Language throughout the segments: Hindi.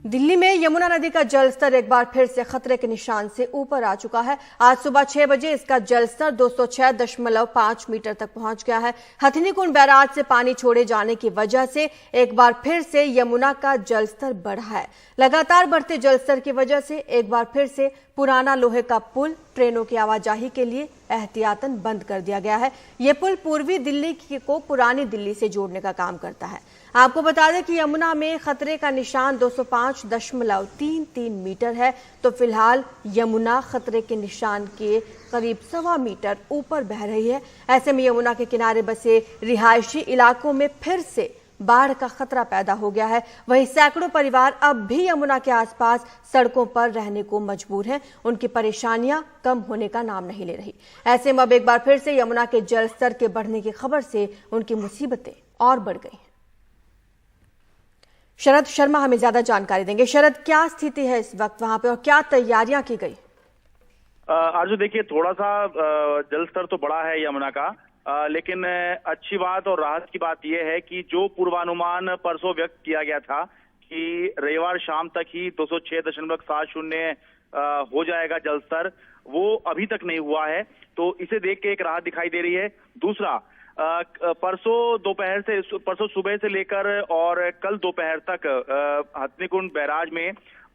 दिल्ली में यमुना नदी का जलस्तर एक बार फिर से खतरे के निशान से ऊपर आ चुका है। आज सुबह 6 बजे इसका जलस्तर 206.5 मीटर तक पहुंच गया है। हथिनीकुंड बैराज से पानी छोड़े जाने की वजह से एक बार फिर से यमुना का जलस्तर बढ़ा है। लगातार बढ़ते जलस्तर की वजह से एक बार फिर से पुराना लोहे का पुल ट्रेनों की आवाजाही के लिए एहतियातन बंद कर दिया गया है। ये पुल पूर्वी दिल्ली को पुरानी दिल्ली से जोड़ने का काम करता है। आपको बता दें कि यमुना में खतरे का निशान 205.33 मीटर है, तो फिलहाल यमुना खतरे के निशान के करीब 1.25 मीटर ऊपर बह रही है। ऐसे में यमुना के किनारे बसे रिहायशी इलाकों में फिर से बाढ़ का खतरा पैदा हो गया है। वहीं सैकड़ों परिवार अब भी यमुना के आसपास सड़कों पर रहने को मजबूर हैं। उनकी परेशानियां कम होने का नाम नहीं ले रही। ऐसे में अब एक बार फिर से यमुना के जल स्तर के बढ़ने की खबर से उनकी मुसीबतें और बढ़ गई हैं। शरद शर्मा हमें ज्यादा जानकारी देंगे। शरद, क्या स्थिति है इस वक्त वहां पे और क्या तैयारियां की गई? आरजू, देखिए, थोड़ा सा जल स्तर तो बढ़ा है यमुना का, लेकिन अच्छी बात और राहत की बात यह है कि जो पूर्वानुमान परसों व्यक्त किया गया था कि रविवार शाम तक ही 206.70 हो जाएगा जल स्तर, वो अभी तक नहीं हुआ है। तो इसे देख के एक राहत दिखाई दे रही है। दूसरा, परसों सुबह से लेकर और कल दोपहर तक हथिनीकुंड बैराज में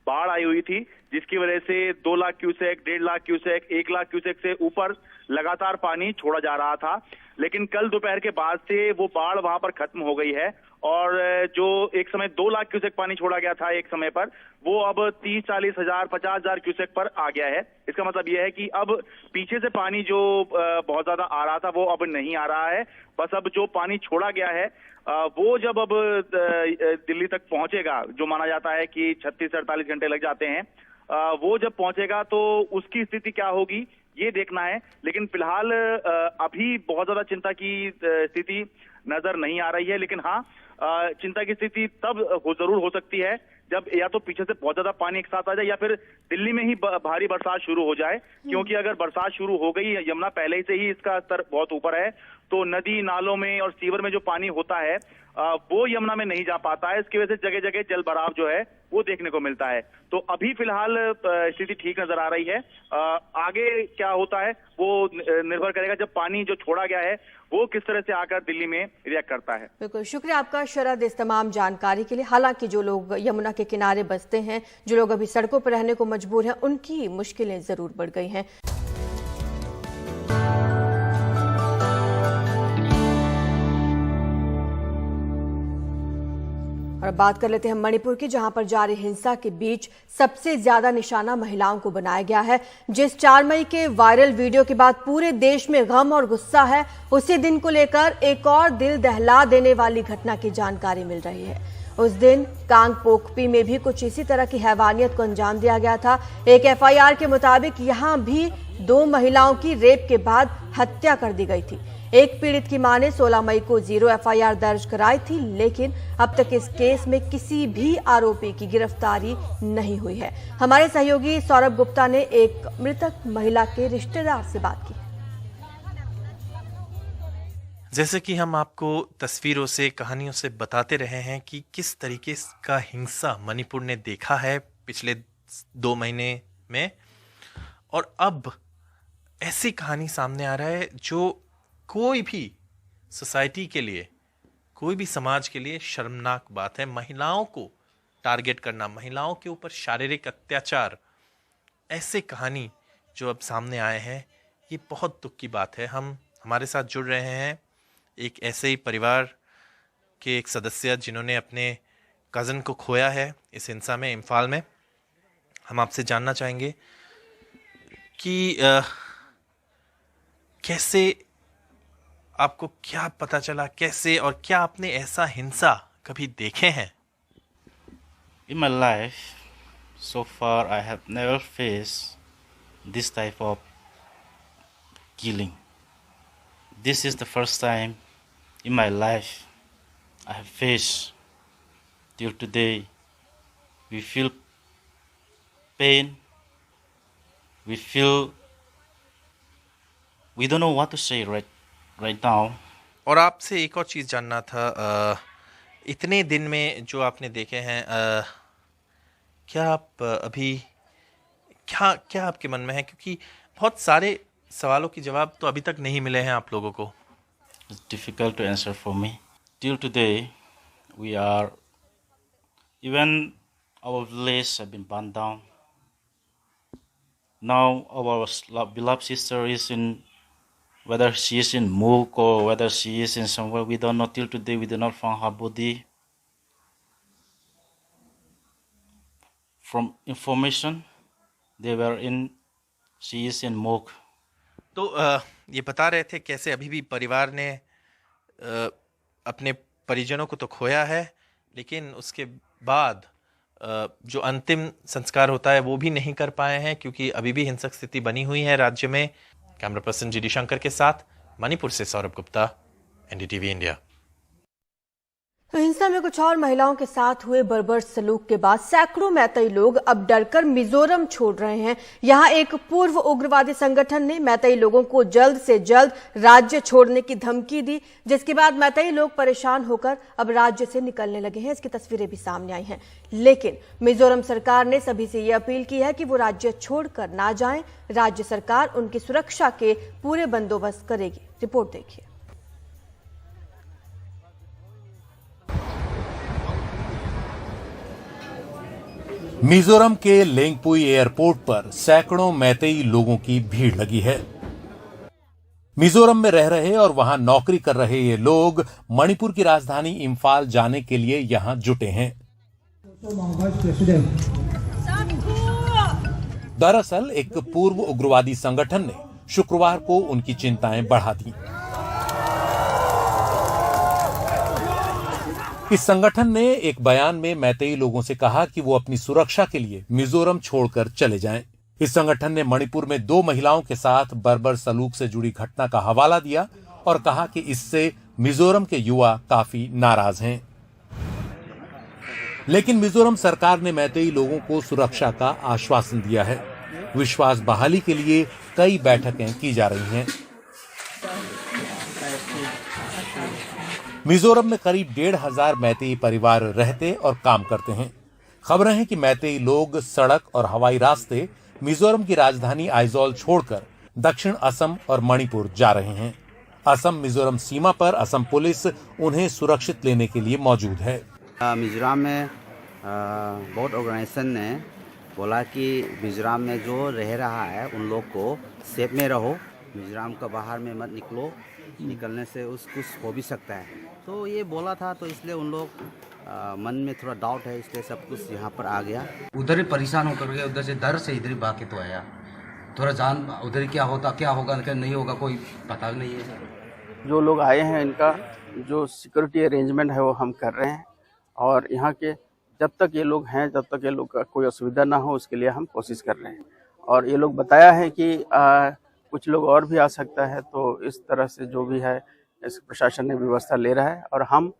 बाढ़ आई हुई थी, जिसकी वजह से 2 lakh cusec, 1.5 lakh cusec, 1 lakh cusec से ऊपर लगातार पानी छोड़ा जा रहा था। लेकिन कल दोपहर के बाद से वो बाढ़ वहां पर खत्म हो गई है और जो एक समय 2 लाख क्यूसेक पानी छोड़ा गया था एक समय पर, वो अब 30-40 हजार, 50 हजार क्यूसेक पर आ गया है। इसका मतलब यह है कि अब पीछे से पानी जो बहुत ज्यादा आ रहा था वो अब नहीं आ रहा है। बस अब जो पानी छोड़ा गया है वो जब अब दिल्ली तक पहुंचेगा, जो माना जाता है कि 36 से 48 घंटे लग जाते हैं, वो जब पहुंचेगा तो उसकी स्थिति क्या होगी ये देखना है। लेकिन फिलहाल अभी बहुत ज्यादा चिंता की स्थिति नजर नहीं आ रही है। लेकिन हाँ, चिंता की स्थिति तब जरूर हो सकती है जब या तो पीछे से बहुत ज्यादा पानी एक साथ आ जाए या फिर दिल्ली में ही भारी बरसात शुरू हो जाए। क्योंकि अगर बरसात शुरू हो गई, यमुना पहले से ही इसका स्तर बहुत ऊपर है, तो नदी नालों में और सीवर में जो पानी होता है वो यमुना में नहीं जा पाता है। इसकी वजह से जगह जगह जल भराव जो है वो देखने को मिलता है। तो अभी फिलहाल स्थिति ठीक नजर आ रही है। आगे क्या होता है वो निर्भर करेगा जब पानी जो छोड़ा गया है वो किस तरह से आकर दिल्ली में रिएक्ट करता है। बिल्कुल, शुक्रिया आपका शरद इस तमाम जानकारी के लिए। हालांकि जो लोग यमुना के किनारे बसते हैं, जो लोग अभी सड़कों पर रहने को मजबूर हैं, उनकी मुश्किलें जरूर बढ़ गई हैं। और बात कर लेते हैं मणिपुर की, जहां पर जारी हिंसा के बीच सबसे ज्यादा निशाना महिलाओं को बनाया गया है। जिस 4 मई के वायरल वीडियो के बाद पूरे देश में गम और गुस्सा है, उसी दिन को लेकर एक और दिल दहला देने वाली घटना की जानकारी मिल रही है। उस दिन कांगपोकपी में भी कुछ इसी तरह की हैवानियत को अंजाम दिया गया था। एक एफआईआर के मुताबिक यहां भी 2 महिलाओं की रेप के बाद हत्या कर दी गई थी। एक पीड़ित की मां ने 16 मई को 0 एफआईआर दर्ज कराई थी, लेकिन अब तक इस केस में किसी भी आरोपी की गिरफ्तारी नहीं हुई है। हमारे सहयोगी सौरभ गुप्ता ने एक मृतक महिला के रिश्तेदार से बात की। जैसे कि हम आपको तस्वीरों से, कहानियों से बताते रहे हैं कि किस तरीके का हिंसा मणिपुर ने देखा है पिछले 2 महीने में, और अब ऐसी कहानी सामने आ रहा है जो कोई भी सोसाइटी के लिए, कोई भी समाज के लिए शर्मनाक बात है। महिलाओं को टारगेट करना, महिलाओं के ऊपर शारीरिक अत्याचार, ऐसे कहानी जो अब सामने आए हैं, ये बहुत दुख की बात है। हमारे साथ जुड़ रहे हैं एक ऐसे ही परिवार के एक सदस्य जिन्होंने अपने कज़न को खोया है इस हिंसा में, इम्फाल में। हम आपसे जानना चाहेंगे कि कैसे, आपको क्या पता चला, कैसे और क्या आपने ऐसा हिंसा कभी देखे हैं? In my life, so far I have never faced this type of killing. This is the first time in my life I have faced. Till today, we feel pain. We don't know what to say right now. और आपसे एक और चीज़ जानना था, इतने दिन में जो आपने देखे हैं, क्या आप अभी क्या आपके मन में है, क्योंकि बहुत सारे सवालों के जवाब तो अभी तक नहीं मिले हैं आप लोगों को? It's difficult to answer for me. Till today, even our village have been burned down. Now our beloved sister is whether she is in Mook or whether she is in somewhere, we don't know. Till today, we do not find her body. From information, she is in Mook. तो ये बता रहे थे कैसे अभी भी परिवार ने अपने परिजनों को तो खोया है, लेकिन उसके बाद जो अंतिम संस्कार होता है वो भी नहीं कर पाए हैं, क्योंकि अभी भी हिंसक स्थिति बनी हुई है राज्य में। कैमरा पर्सन जीडी शंकर के साथ मणिपुर से सौरभ गुप्ता, एनडीटीवी इंडिया। तो हिंसा में कुछ और महिलाओं के साथ हुए बर्बर सलूक के बाद सैकड़ों मैतेई लोग अब डरकर मिजोरम छोड़ रहे हैं। यहां एक पूर्व उग्रवादी संगठन ने मैतेई लोगों को जल्द से जल्द राज्य छोड़ने की धमकी दी, जिसके बाद मैतेई लोग परेशान होकर अब राज्य से निकलने लगे हैं। इसकी तस्वीरें भी सामने आई हैं, लेकिन मिजोरम सरकार ने सभी से यह अपील की है कि वो राज्य छोड़कर ना जाएं। राज्य सरकार उनकी सुरक्षा के पूरे बंदोबस्त करेगी। रिपोर्ट देखिए। मिजोरम के लेंगपुई एयरपोर्ट पर सैकड़ों मैतेई लोगों की भीड़ लगी है। मिजोरम में रह रहे और वहां नौकरी कर रहे ये लोग मणिपुर की राजधानी इम्फाल जाने के लिए यहां जुटे हैं। दरअसल एक पूर्व उग्रवादी संगठन ने शुक्रवार को उनकी चिंताएं बढ़ा दी। इस संगठन ने एक बयान में मैतेई लोगों से कहा कि वो अपनी सुरक्षा के लिए मिजोरम छोड़कर चले जाएं। इस संगठन ने मणिपुर में 2 महिलाओं के साथ बर्बर सलूक से जुड़ी घटना का हवाला दिया और कहा कि इससे मिजोरम के युवा काफी नाराज हैं। लेकिन मिजोरम सरकार ने मैतेई लोगों को सुरक्षा का आश्वासन दिया है। विश्वास बहाली के लिए कई बैठकें की जा रही हैं। मिजोरम में करीब 1,500 मैतेई परिवार रहते और काम करते हैं। खबरें हैं कि मैतेई लोग सड़क और हवाई रास्ते मिजोरम की राजधानी आइजोल छोड़कर दक्षिण असम और मणिपुर जा रहे हैं। असम मिजोरम सीमा पर असम पुलिस उन्हें सुरक्षित लेने के लिए मौजूद है। मिजोरम में बहुत ऑर्गेनाइजेशन ने बोला कि मिजोरम में जो रह रहा है उन लोग को सेफ में रहो, मिजोरम का बाहर में मत निकलो, निकलने से कुछ हो भी सकता है। तो ये बोला था, तो इसलिए उन लोग मन में थोड़ा डाउट है, इसलिए सब कुछ यहाँ पर आ गया। उधर ही परेशान होकर गए, उधर से डर से इधर ही भाग के तो आया। थोड़ा जान उधर ही क्या होगा क्या नहीं होगा कोई पता नहीं है। जो लोग आए हैं इनका जो सिक्योरिटी अरेंजमेंट है वो हम कर रहे हैं, और यहाँ के जब तक ये लोग हैं, जब तक ये लोग का कोई असुविधा ना हो उसके लिए हम कोशिश कर रहे हैं। और ये लोग बताया है कि कुछ लोग और भी आ सकता है, तो इस तरह से जो भी है इस प्रशासन ने व्यवस्था ले रहा है। और हम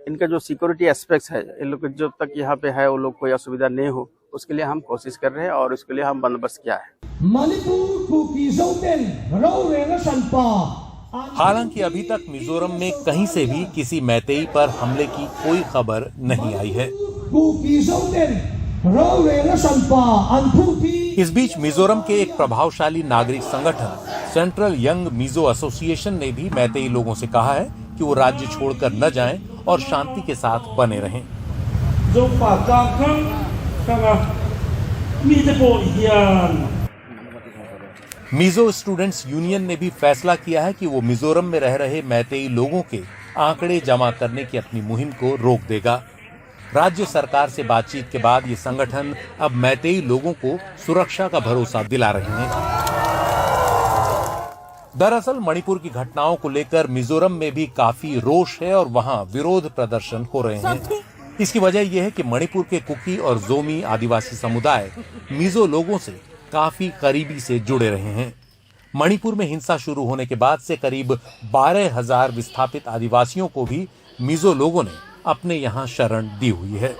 इनका जो सिक्योरिटी एस्पेक्ट्स है, इन लोग जब तक यहाँ पे है वो लोग कोई असुविधा नहीं हो उसके लिए हम कोशिश कर रहे हैं, और उसके लिए हम बंदोबस्त किया है। हालांकि अभी तक मिजोरम में कहीं से भी किसी मैतेई पर हमले की कोई खबर नहीं आई है। इस बीच मिजोरम के एक प्रभावशाली नागरिक संगठन सेंट्रल यंग मिजो एसोसिएशन ने भी मैतेई लोगों से कहा है कि वो राज्य छोड़कर न जाएं और शांति के साथ बने रहें। मिजो स्टूडेंट्स यूनियन ने भी फैसला किया है कि वो मिजोरम में रह रहे मैतेई लोगों के आंकड़े जमा करने की अपनी मुहिम को रोक देगा। राज्य सरकार से बातचीत के बाद ये संगठन अब मैतेई लोगों को सुरक्षा का भरोसा दिला रहे हैं। दरअसल मणिपुर की घटनाओं को लेकर मिजोरम में भी काफी रोष है और वहां विरोध प्रदर्शन हो रहे हैं। इसकी वजह यह है कि मणिपुर के कुकी और जोमी आदिवासी समुदाय मिजो लोगों से काफी करीबी से जुड़े रहे हैं। मणिपुर में हिंसा शुरू होने के बाद से करीब 12,000 विस्थापित आदिवासियों को भी मिजो लोगों ने अपने यहां शरण दी हुई है।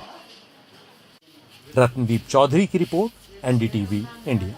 रत्नदीप चौधरी की रिपोर्ट, एनडीटीवी इंडिया।